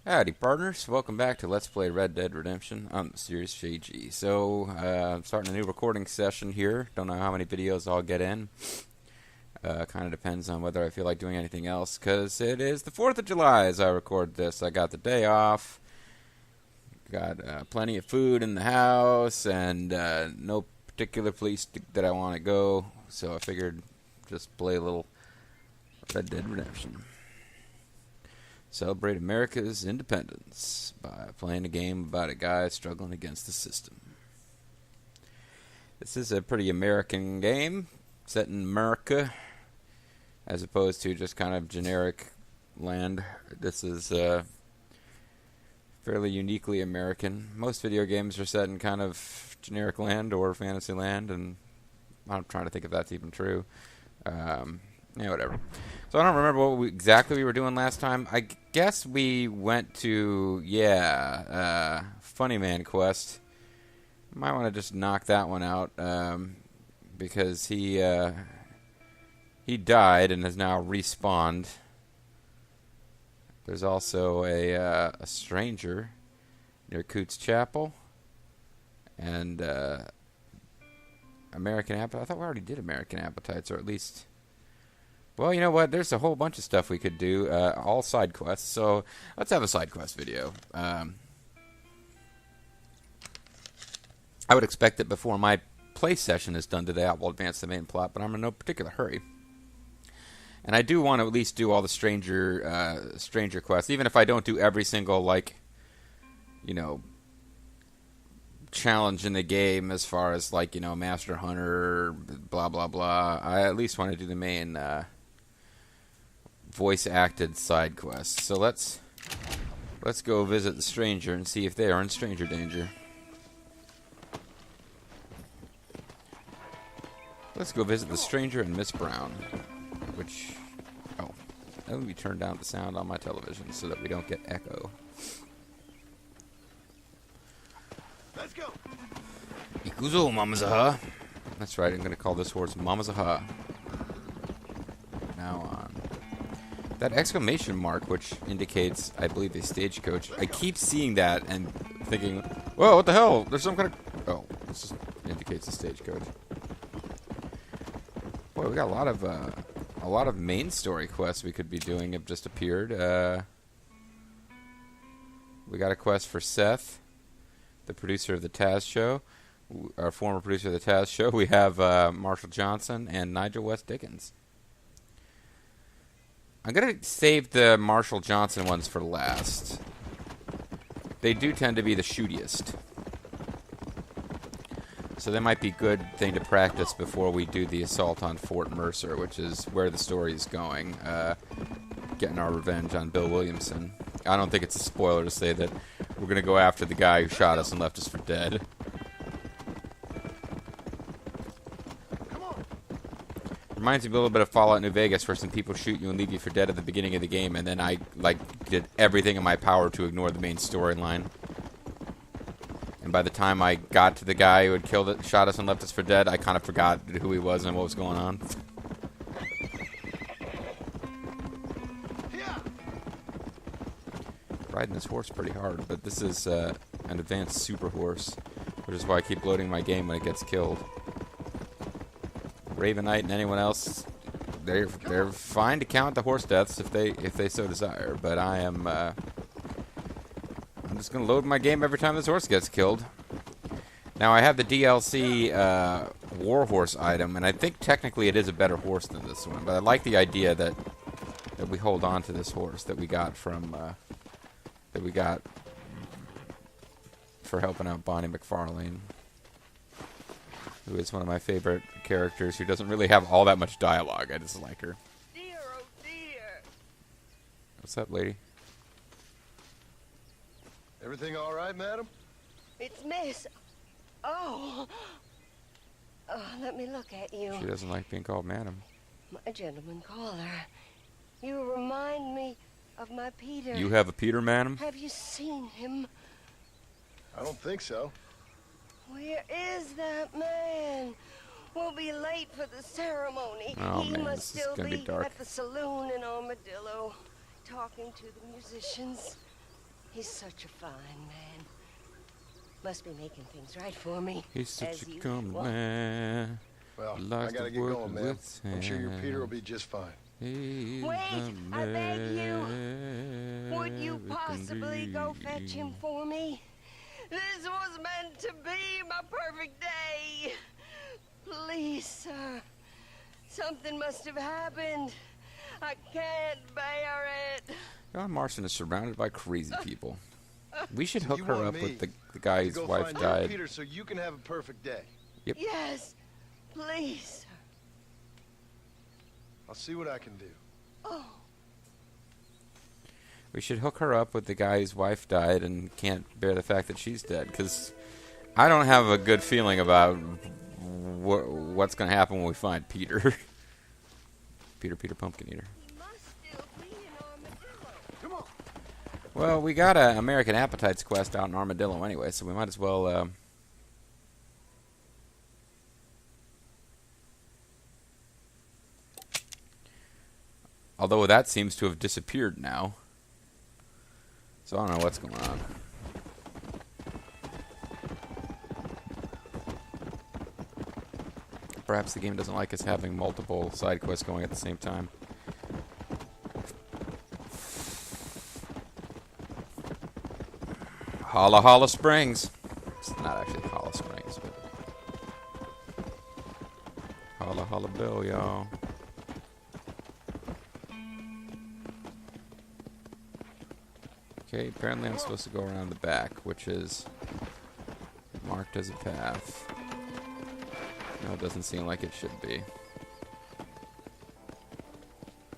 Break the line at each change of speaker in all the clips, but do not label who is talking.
Howdy, partners. Welcome back to Let's Play Red Dead Redemption on MysteriousJG. So, I'm starting a new recording session here. Don't know how many videos I'll get in. Kind of depends on whether I feel like doing anything else, because it is the 4th of July as I record this. I got the day off. Got plenty of food in the house, and no particular place that I want to go. So I figured just play a little Red Dead Redemption. Celebrate America's independence by playing a game about a guy struggling against the system. This is a pretty American game, set in America, as opposed to just kind of generic land. This is fairly uniquely American. Most video games are set in kind of generic land or fantasy land, and I'm trying to think if that's even true. Yeah, whatever. So I don't remember what exactly we were doing last time. I guess we went to, Funny Man quest. Might want to just knock that one out, because he died and has now respawned. There's also a stranger near Coots Chapel. And American Appetite. I thought we already did American Appetites, or at least... Well, you know what? There's a whole bunch of stuff we could do, all side quests. So let's have a side quest video. I would expect that before my play session is done today, I will advance the main plot, but I'm in no particular hurry. And I do want to at least do all the stranger quests, even if I don't do every single, challenge in the game as far as, Master Hunter, blah, blah, blah. I at least want to do the main... voice-acted side quests. So let's go visit the stranger and see if they are in stranger danger. Let's go visit the stranger and Miss Brown. Let me turn down the sound on my television so that we don't get echo.
Let's go.
Ikuzo, Mamazaha. That's right, I'm going to call this horse Mamazaha. Now on. That exclamation mark, which indicates, I believe, a stagecoach. I keep seeing that and thinking, whoa, what the hell? There's some kind of... Oh, this just indicates a stagecoach. Boy, we got a lot of main story quests we could be doing have just appeared. We got a quest for Seth, the producer of the Taz Show. Our former producer of the Taz Show. We have Marshall Johnson and Nigel West Dickens. I'm going to save the Marshall Johnson ones for last. They do tend to be the shootiest. So they might be a good thing to practice before we do the assault on Fort Mercer, which is where the story is going. Getting our revenge on Bill Williamson. I don't think it's a spoiler to say that we're going to go after the guy who shot us and left us for dead. Reminds me a little bit of Fallout New Vegas, where some people shoot you and leave you for dead at the beginning of the game, and then I did everything in my power to ignore the main storyline. And by the time I got to the guy who had shot us and left us for dead, I kind of forgot who he was and what was going on. Riding this horse pretty hard, but this is an advanced super horse, which is why I keep loading my game when it gets killed. Raven Knight and anyone else, they're fine to count the horse deaths if they so desire. But I'm just gonna load my game every time this horse gets killed. Now I have the DLC Warhorse item, and I think technically it is a better horse than this one. But I like the idea that we hold on to this horse that we got from for helping out Bonnie McFarlane, who is one of my favorite characters, who doesn't really have all that much dialogue. I just like her.
Dear, oh dear.
What's up, lady?
Everything all right, madam?
It's Miss. Oh. Let me look at you.
She doesn't like being called madam.
My gentleman caller. You remind me of my Peter.
You have a Peter, madam?
Have you seen him?
I don't think so.
Where is that man? We'll be late for the ceremony.
Oh,
He
man,
must
this is
still
gonna be dark.
at the saloon in Armadillo, talking to the musicians. He's such a fine man. Must be making things right for me.
He's such
as
a
you
common
want.
man.
Well, I
Likes
gotta
to
get
work
going, man.
with
I'm sure your Peter will
hands.
be just fine.
He's
Wait,
the
I beg you. Would you
American
possibly go
dream.
fetch him for me? This was meant to be my perfect day. Please, sir. Something must have happened. I can't bear it.
John Marston is surrounded by crazy people. We should
So
hook
you
her
want
up
me
with the guy
to
whose
go
wife
find your
died.
Peter so you can have a perfect day.
Yes, please, sir.
I'll see what I can do.
Oh,
We should hook her up with the guy whose wife died and can't bear the fact that she's dead. Because I don't have a good feeling about what's going to happen when we find Peter. Peter Pumpkin Eater.
he must still be an armadillo.
Come on.
Well, we got a American Appetites quest out in Armadillo anyway, so we might as well... although that seems to have disappeared now. So I don't know what's going on. Perhaps the game doesn't like us having multiple side quests going at the same time. Holla Springs. It's not actually Holla Springs, but Holla Bill, y'all. Okay, apparently I'm supposed to go around the back, which is marked as a path. No, it doesn't seem like it should be.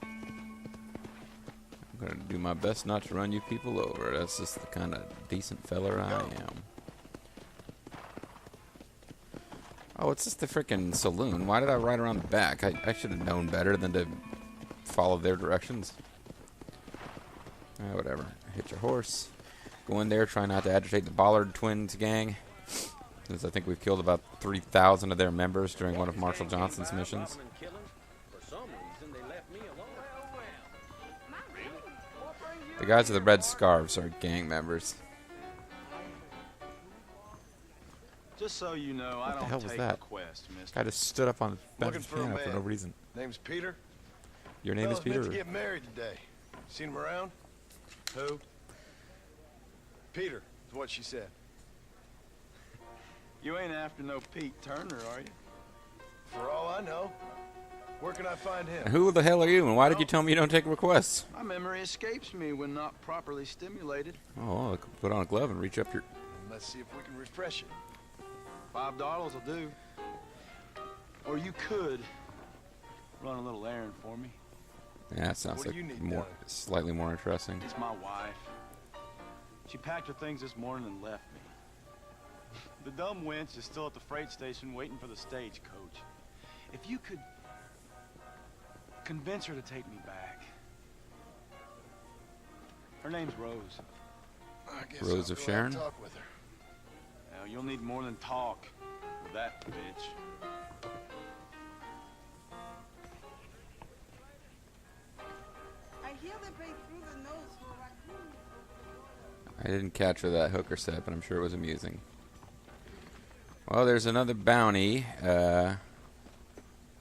I'm gonna do my best not to run you people over. That's just the kind of decent feller I am. Oh, it's just the frickin' saloon. Why did I ride around the back? I should have known better than to follow their directions. Whatever. Hit your horse. Go in there, try not to agitate the Bollard twins gang. Since I think we've killed about 3,000 of their members during one of Marshall Johnson's missions. The guys with the red scarves are gang members.
Just so you know, I
the
don't
hell was
take
that?
requests, mister.
Guy just stood up on the
Looking for a
piano for no
man.
reason.
Name's Peter.
Your name is
Fella's meant
Peter?
to get married today. Seen him around? Who? Peter, is what she said.
You ain't after no Pete Turner, are you?
For all I know. Where can I find him?
And who the hell are you, and why did you tell me you don't take requests?
My memory escapes me when not properly stimulated.
Oh, put on a glove and reach up your...
Let's see if we can refresh it.
$5 will do. Or you could run a little errand for me.
Yeah, that sounds
What do
like
you need
more,
done?
slightly more interesting.
It's my wife. She packed her things this morning and left me. The dumb wench is still at the freight station waiting for the stagecoach. If you could convince her to take me back. Her name's Rose.
I guess
Rose
I'll
of
go out
Sharon?
and talk with her.
Now, you'll need more than talk with that bitch.
I hear they break through the nose for a raccoon.
I didn't capture that hooker set, but I'm sure it was amusing. Well, there's another bounty.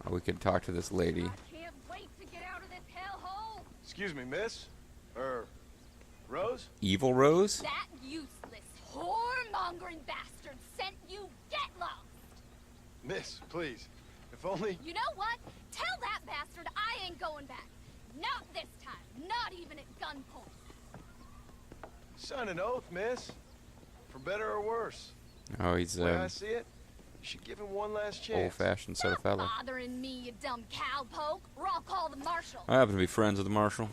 We could talk to this lady.
I can't wait to get out of this hellhole.
Excuse me, miss? Rose?
Evil Rose?
That useless, whoremongering bastard sent you. Get lost.
Miss, please. If only...
You know what? Tell that bastard I ain't going back. Not this time. Not even at gunpoint.
Sign an oath, miss. For better or worse.
Oh, he's
The way I see it, you should give him one last chance.
old-fashioned sort of
Stop
fella.
bothering me, you dumb cowpoke, or I'll call the marshal.
I happen to be friends with the marshal.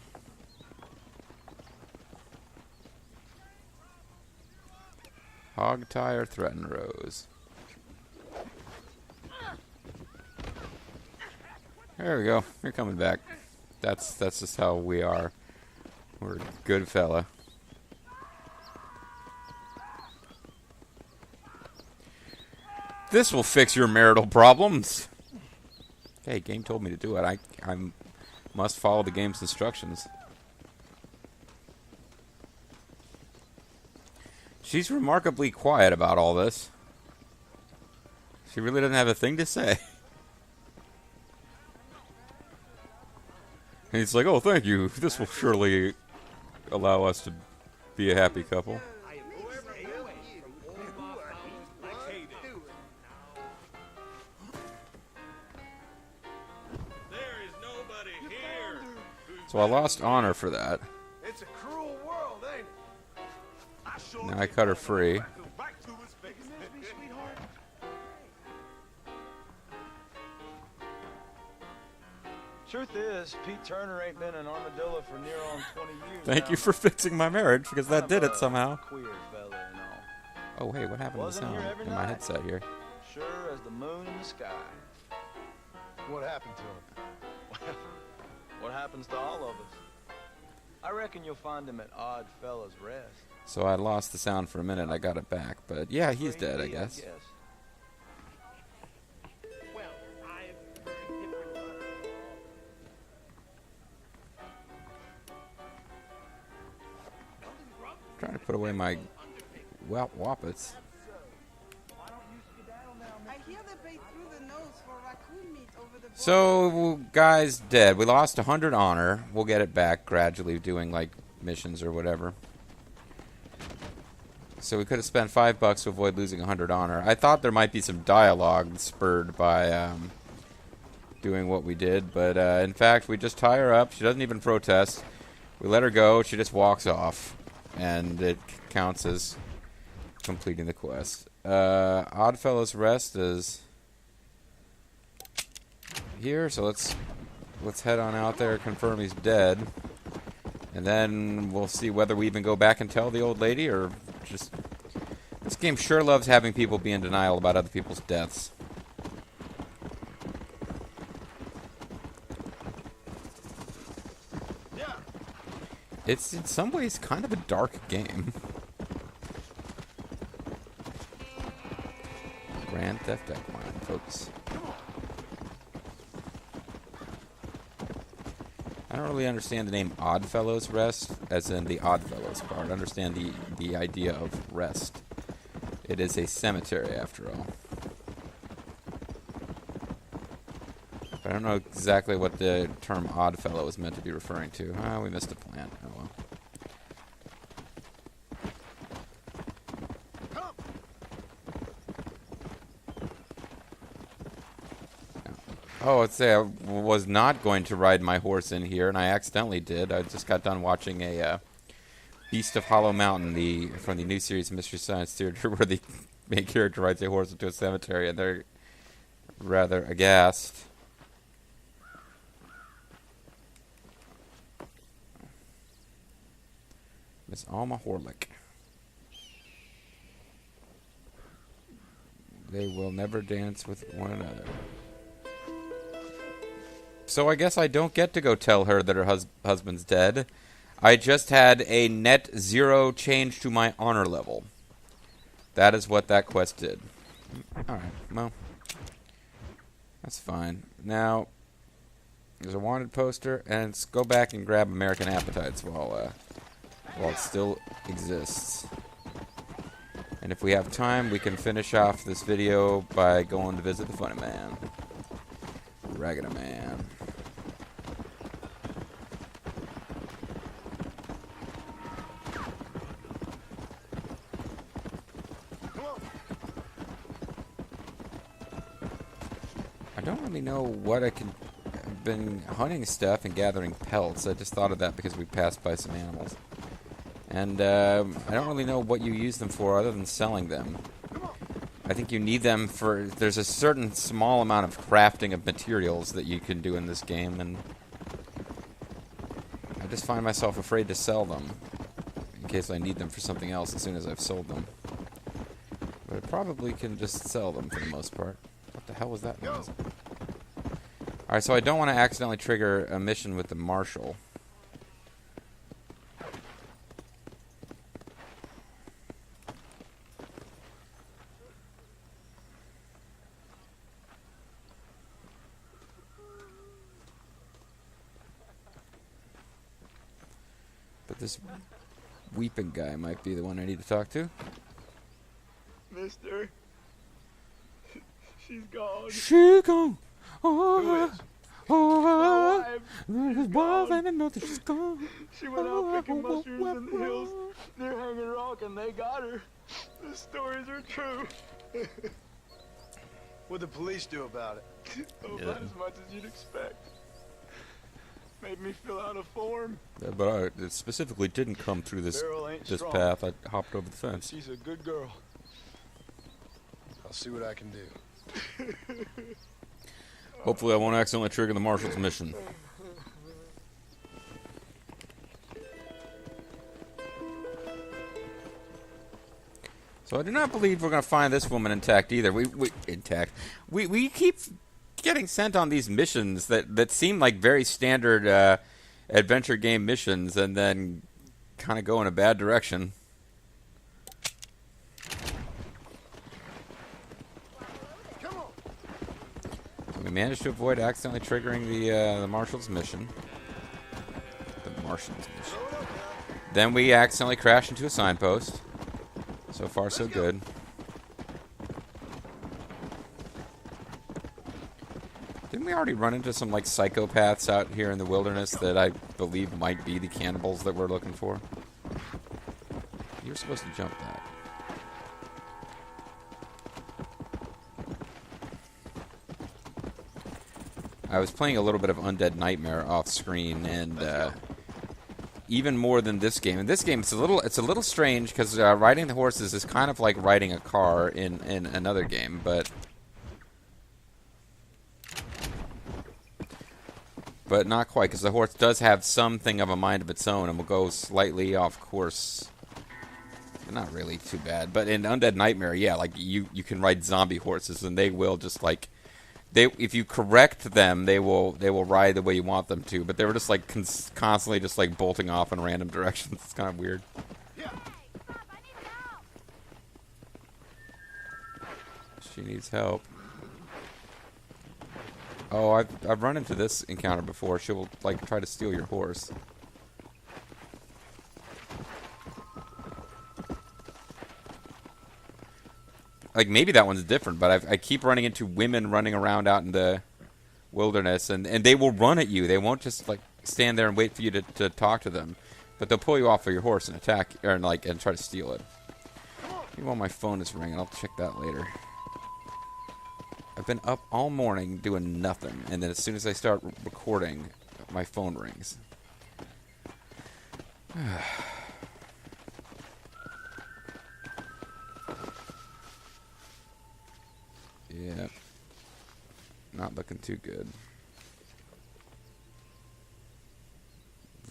Hog tie or threaten Rose. There we go. You're coming back. That's just how we are. We're a good fella. This will fix your marital problems. Hey, game told me to do it. I must follow the game's instructions. She's remarkably quiet about all this. She really doesn't have a thing to say. And he's like, oh, thank you. This will surely allow us to be a happy couple. So I lost honor for that.
It's a cruel world, ain't it?
Now I cut her free.
Truth is, Pete Turner ain't been an armadillo for near on 20 years.
Thank you for fixing my marriage, because that did it somehow.
Queer fella and all.
Oh, hey, what happened to the
Wasn't here
sound
every
in my
night.
headset here?
Sure as the moon in the sky.
What happened to him?
What happens to all of us? I reckon you'll find him at Odd Fella's Rest.
So I lost the sound for a minute, and I got it back. But yeah, he's dead, I guess. Trying to put away my wappets.
I hear they pay through the nose for raccoon meat over the border.
So, guys, dead. We lost 100 honor. We'll get it back gradually doing, like, missions or whatever. So we could have spent $5 to avoid losing 100 honor. I thought there might be some dialogue spurred by doing what we did. But, in fact, we just tie her up. She doesn't even protest. We let her go. She just walks off. And it counts as completing the quest. Oddfellow's Rest is here, so let's head on out there, confirm he's dead, and then we'll see whether we even go back and tell the old lady, or just... This game sure loves having people be in denial about other people's deaths. It's in some ways kind of a dark game. Grand Theft Equine, folks. I don't really understand the name Oddfellows Rest, as in the Oddfellows part. I understand the idea of rest. It is a cemetery, after all. But I don't know exactly what the term Oddfellow is meant to be referring to. Ah, we missed a plant. Oh well. Oh, let's say I was not going to ride my horse in here, and I accidentally did. I just got done watching a Beast of Hollow Mountain, from the new series Mystery Science Theater, where the main character rides a horse into a cemetery, and they're rather aghast. Miss Alma Horlick. They will never dance with one another. So I guess I don't get to go tell her that her husband's dead. I just had a net 0 change to my honor level. That is what that quest did. Alright, well. That's fine. Now, there's a wanted poster, and let's go back and grab American Appetites while it still exists. And if we have time, we can finish off this video by going to visit the funny man. Raggedy Man. I don't really know what I can... I've been hunting stuff and gathering pelts. I just thought of that because we passed by some animals. And I don't really know what you use them for other than selling them. I think you need them for... There's a certain small amount of crafting of materials that you can do in this game, and I just find myself afraid to sell them in case I need them for something else as soon as I've sold them. But I probably can just sell them for the most part. What the hell was that noise? Alright, so I don't want to accidentally trigger a mission with the marshal. But this weeping guy might be the one I need to talk to.
Mister. She's gone.
She gone.
Who is?
Oh,
She's
wild
gone.
and nothing. She's gone.
She went out picking mushrooms in the hills near Hanging Rock, and they got her. The stories are true.
What'd the police do about it?
Oh, not as much as you'd expect. Made me fill out a form.
But I specifically didn't come through this
Beryl ain't strong.
path. I hopped over the fence.
She's a good girl.
I'll see what I can do.
Hopefully I won't accidentally trigger the marshal's mission. So I do not believe we're going to find this woman intact either. We keep getting sent on these missions that seem like very standard adventure game missions and then kind of go in a bad direction. We managed to avoid accidentally triggering the marshal's mission. The Martian's mission. Then we accidentally crashed into a signpost. So far, so good. Didn't we already run into some, like, psychopaths out here in the wilderness that I believe might be the cannibals that we're looking for? You were supposed to jump that. I was playing a little bit of Undead Nightmare off screen, and even more than this game. In this game, it's a little strange because riding the horses is kind of like riding a car in another game, but not quite, because the horse does have something of a mind of its own and will go slightly off course. Not really too bad, but in Undead Nightmare, yeah, like you can ride zombie horses, and they will just like. If you correct them, they will ride the way you want them to. But they were just like constantly just like bolting off in random directions. It's kind of weird.
Yeah.
She needs help. Oh, I've run into this encounter before. She'll like try to steal your horse. Like, maybe that one's different, but I keep running into women running around out in the wilderness, and they will run at you. They won't just, like, stand there and wait for you to talk to them. But they'll pull you off of your horse and attack, or, like, and try to steal it. Meanwhile, my phone is ringing. I'll check that later. I've been up all morning doing nothing, and then as soon as I start recording, my phone rings. Yeah, not looking too good.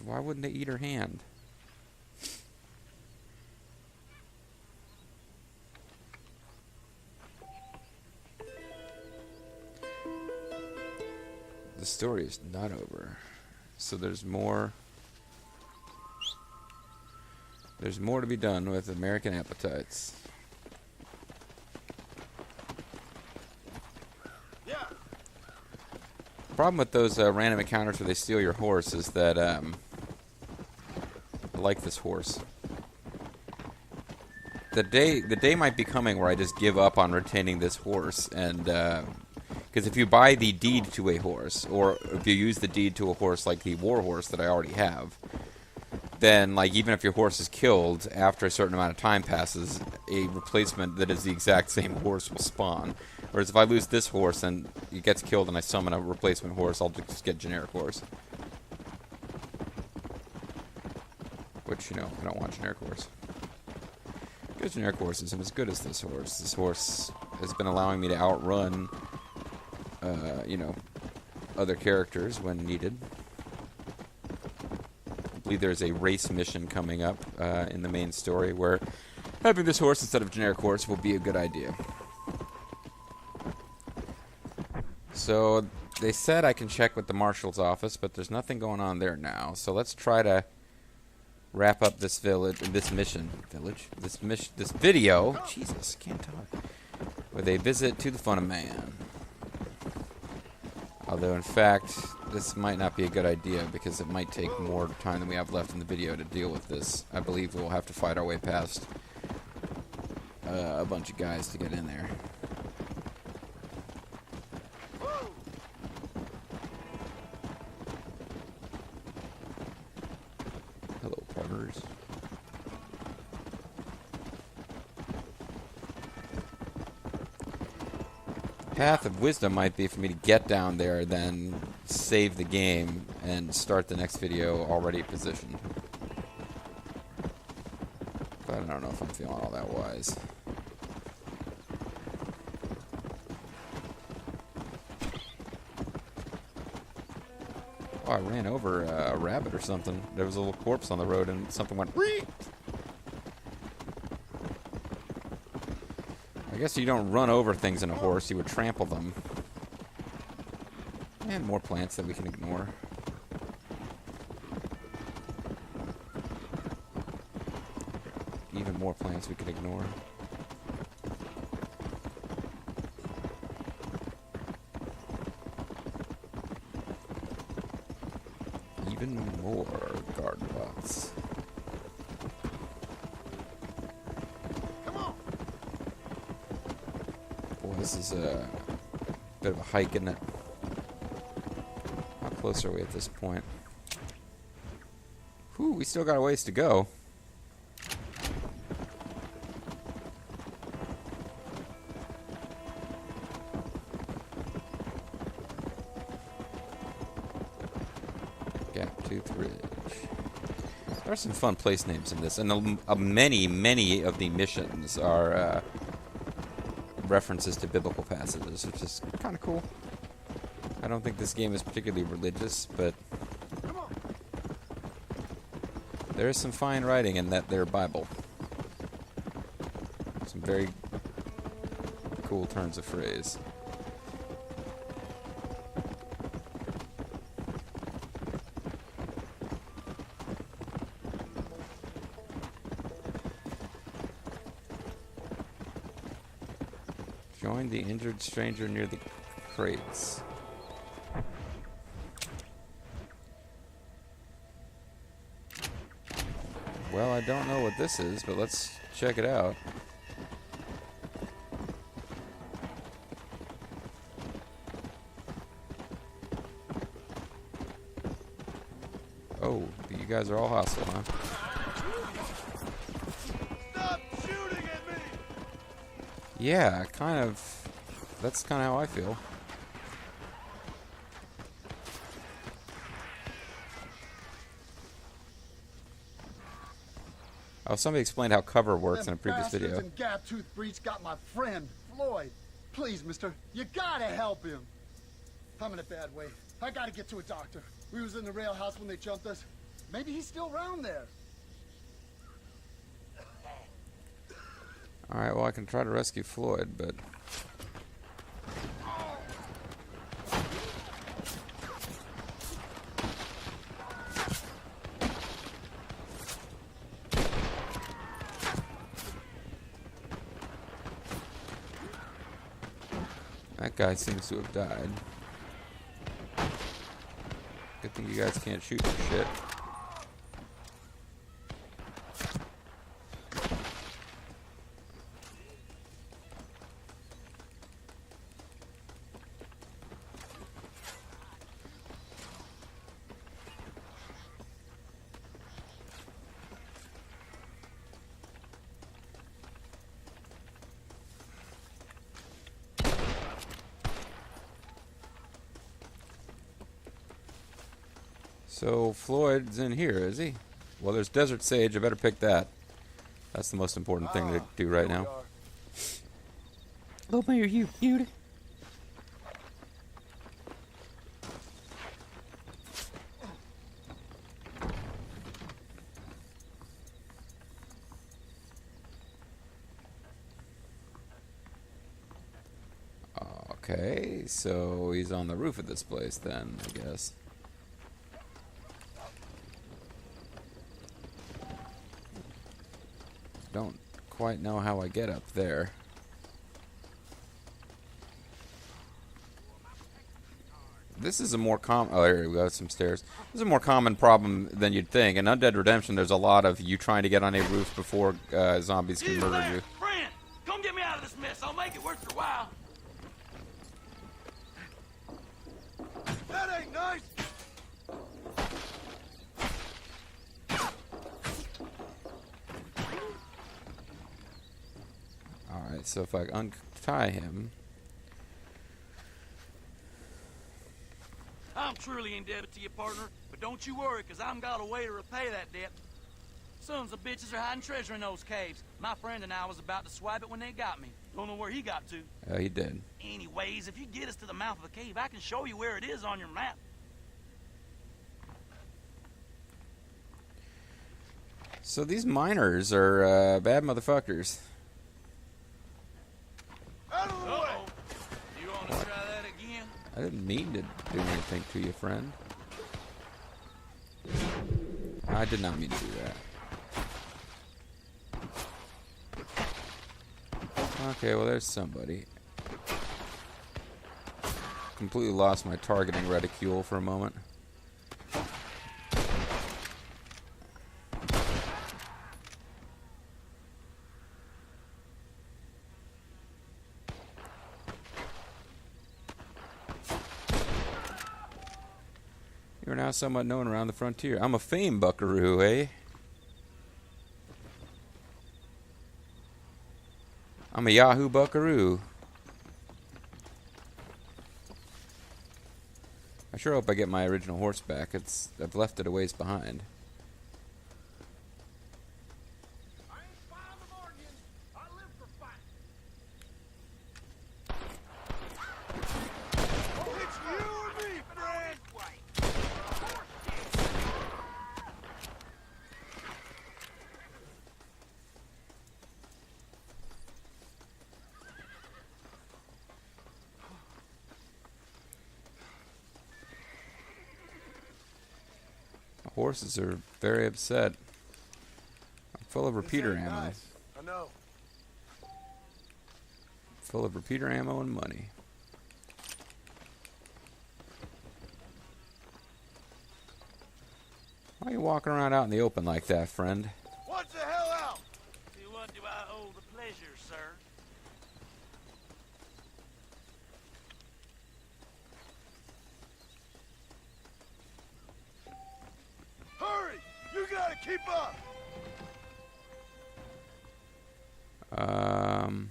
Why wouldn't they eat her hand? The story is not over. So there's more. There's more to be done with American Appetites. The problem with those random encounters where they steal your horse is that, I like this horse. The day might be coming where I just give up on retaining this horse, and, because if you buy the deed to a horse, or if you use the deed to a horse like the war horse that I already have, then, like, even if your horse is killed, after a certain amount of time passes, a replacement that is the exact same horse will spawn. Whereas if I lose this horse and it gets killed and I summon a replacement horse, I'll just get generic horse. Which, you know, I don't want generic horse. Because generic horse isn't as good as this horse. This horse has been allowing me to outrun, you know, other characters when needed. I believe there's a race mission coming up in the main story where having this horse instead of generic horse will be a good idea. So they said I can check with the marshal's office, but there's nothing going on there now. So let's try to wrap up this this video. Jesus, can't talk. With a visit to the Fun of Man. Although, in fact, this might not be a good idea because it might take more time than we have left in the video to deal with this. I believe we'll have to fight our way past a bunch of guys to get in there. Hello, partners. Path of wisdom might be for me to get down there, then save the game and start the next video already positioned. But I don't know if I'm feeling all that wise. Oh, I ran over a rabbit or something. There was a little corpse on the road and something went "Wee!" I guess you don't run over things in a horse, you would trample them. And more plants that we can ignore. Even more plants we can ignore. Even more garden bots. This is a bit of a hike, isn't it? How close are we at this point? Whew, we still got a ways to go. Gap Tooth Ridge. There are some fun place names in this, and many of the missions are references to biblical passages, which is kind of cool. I don't think this game is particularly religious, but there is some fine writing in their Bible. Some very cool turns of phrase. Join the injured stranger near the crates. Well, I don't know what this is, but let's check it out. Oh, you guys are all hostile, huh? Yeah, kind of. That's kind of how I feel. Oh, somebody explained how cover works in a previous video.
And gap-tooth breach got my friend, Floyd. Please, mister, you gotta help him. I'm in a bad way. I gotta get to a doctor. We was in the rail house when they jumped us. Maybe he's still around there.
Alright, well, I can try to rescue Floyd, but... that guy seems to have died. Good thing you guys can't shoot for shit. So Floyd's in here, is he? Well, there's desert sage. I better pick that. That's the most important thing to do right now. Oh, man, you cute. Okay, so he's on the roof of this place then, I guess. Don't quite know how I get up there. this is a more common. Oh, here we go. Some stairs. This is a more common problem than you'd think. In Undead Redemption, there's a lot of you trying to get on a roof before zombies can murder you.
Friend, come get me out of this mess. I'll make it worth your while.
That ain't nice.
Alright, so if I untie him.
I'm truly indebted to you, partner, but don't you worry, because I've got a way to repay that debt. Sons of bitches are hiding treasure in those caves. My friend and I was about to swipe it when they got me. Don't know where he got to.
Oh, he did.
Anyways, if you get us to the mouth of the cave, I can show you where it is on your map.
So these miners are bad motherfuckers.
Out of the way.
Uh-oh. You want to try that again?
I didn't mean to do anything to you, friend. I did not mean to do that. Okay, well there's somebody. Completely lost my targeting reticule for a moment. You are now somewhat known around the frontier. I'm a famed buckaroo, eh? I'm a Yahoo buckaroo. I sure hope I get my original horse back. I've left it a ways behind.
I ain't fond of arguing. I live for fighting. Oh, it's you or me, friend.
The horses are very upset. I'm full of repeater
This ain't
ammo.
nice. I know.
Full of repeater ammo and money. Why are you walking around out in the open like that, friend?
What the hell out?
To what do I owe the pleasure, sir?
Hurry! You gotta keep up.
Am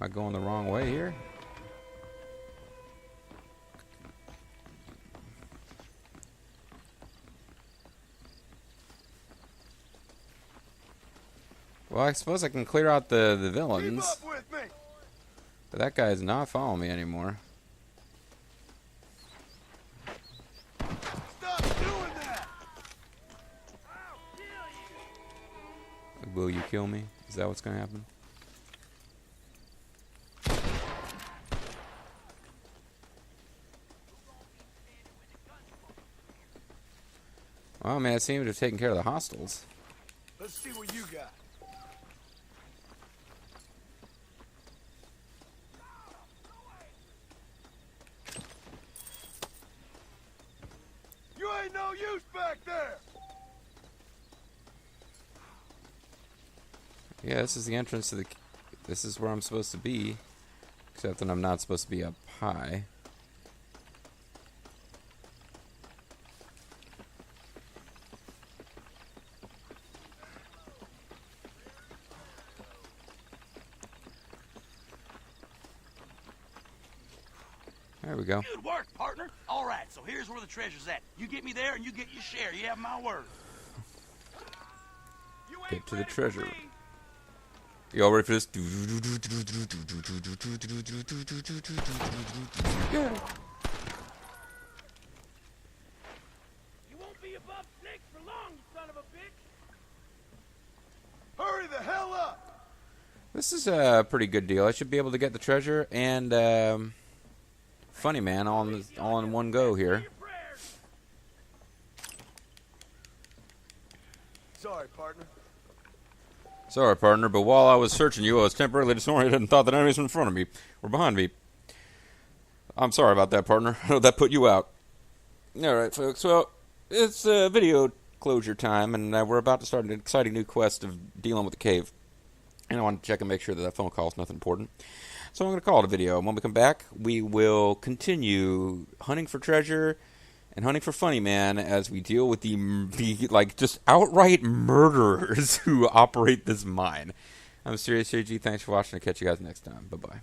I going the wrong way here? Well, I suppose I can clear out the
Keep
villains,
up with me.
but that guy's not following me anymore.
Stop doing that.
Will you kill me? Is that what's gonna happen? Well, man, it seemed to have taken care of the hostiles.
Let's see what you got. You ain't no use back there.
Yeah, this is the entrance to the... This is where I'm supposed to be. Except that I'm not supposed to be up high. There we go.
Good work, partner. All right, so here's where the treasure's at. You get me there and you get your share. You have my word. You ain't
Get to the
ready for
treasure.
me.
Y'all ready for this? Yeah.
You won't be above 6 for long, you son of a bitch.
Hurry the hell up.
This is a pretty good deal. I should be able to get the treasure and Funny Man all in one go here.
Sorry, partner.
Sorry, partner, but while I was searching you, I was temporarily disoriented and thought that enemies were in front of me or behind me. I'm sorry about that, partner. I know that put you out. Alright, folks, well, it's video closure time, and we're about to start an exciting new quest of dealing with the cave. And I want to check and make sure that phone call is nothing important. So I'm going to call it a video, and when we come back, we will continue hunting for treasure and hunting for Funny Man as we deal with the like, just outright murderers who operate this mine. I'm MysteriousJG. Thanks for watching. I'll catch you guys next time. Bye-bye.